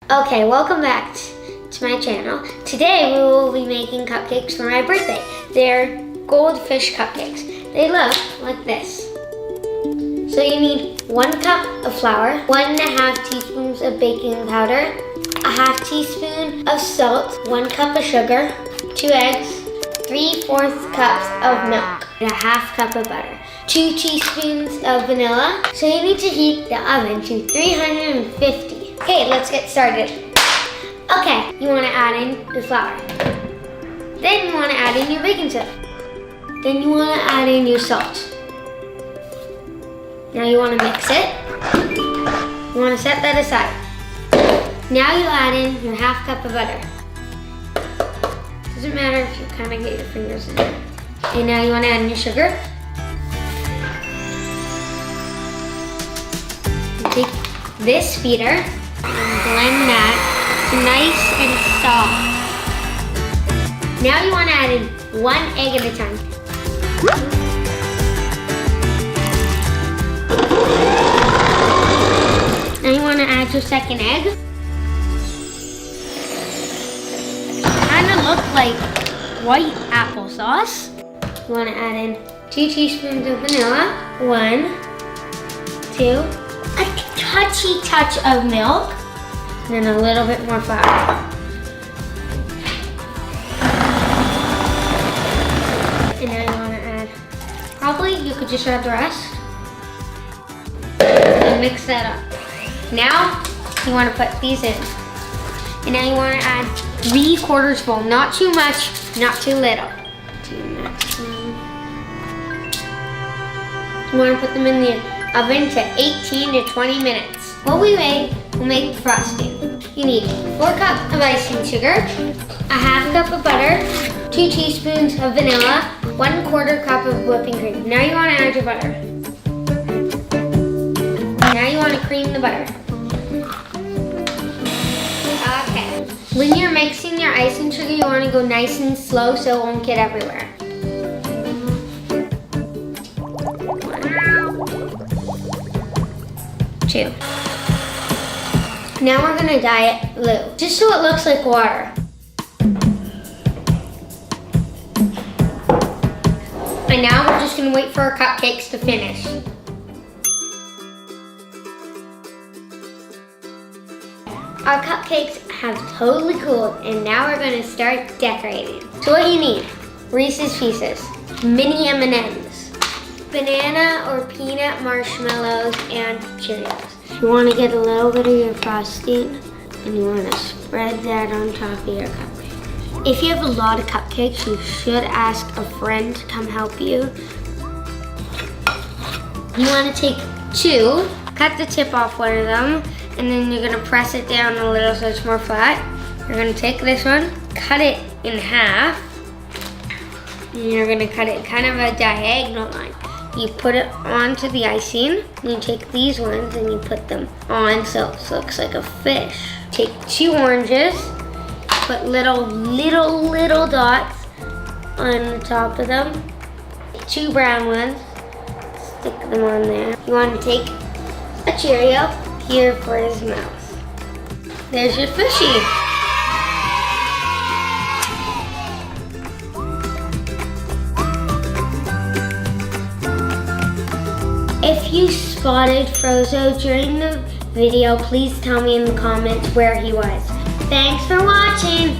Okay, welcome back to my channel. Today we will be making cupcakes for my birthday. They're Goldfish Cupcakes. They look like this. So you need 1 cup of flour, 1.5 teaspoons of baking powder, 1/2 teaspoon of salt, 1 cup of sugar, 2 eggs, 3/4 cups of milk, and 1/2 cup of butter, 2 teaspoons of vanilla. So you need to heat the oven to 350. Okay, let's get started. Okay, you want to add in your flour. Then you want to add in your baking soda. Then you want to add in your salt. Now you want to mix it. You want to set that aside. Now you add in your 1/2 cup of butter. Doesn't matter if you kind of get your fingers in it. Okay, now you want to add in your sugar. You take this feeder and blend that to nice and soft. Now you want to add in 1 egg at a time. Now you want to add your second egg. Kind of look like white applesauce. You want to add in 2 teaspoons of vanilla, 1, 2, a touchy touch of milk, and then a little bit more flour. And now you want to add, probably you could just add the rest. And mix that up. Now you want to put these in. And now you want to add 3/4 full, not too much, not too little. You want to put them in the oven to 18 to 20 minutes. While we wait, we'll make the frosting. You need 4 cups of icing sugar, 1/2 cup of butter, 2 teaspoons of vanilla, 1/4 cup of whipping cream. Now you want to add your butter. Now you want to cream the butter. Okay. When you're mixing your icing sugar, you want to go nice and slow so it won't get everywhere. 2. Now we're gonna dye it blue, just so it looks like water. And now we're just gonna wait for our cupcakes to finish. Our cupcakes have totally cooled, and now we're gonna start decorating. So what you need: Reese's Pieces, mini M&Ms, banana or peanut marshmallows, and Cheerios. You want to get a little bit of your frosting, and you want to spread that on top of your cupcake. If you have a lot of cupcakes, you should ask a friend to come help you. You want to take 2, cut the tip off one of them, and then you're going to press it down a little so it's more flat. You're going to take this one, cut it in half, and you're going to cut it kind of a diagonal line. You put it onto the icing, and you take these ones and you put them on so it looks like a fish. Take 2 oranges, put little dots on the top of them. 2 brown ones, stick them on there. You want to take a Cheerio here for his mouth. There's your fishy. If you spotted Frozone during the video, please tell me in the comments where he was. Thanks for watching.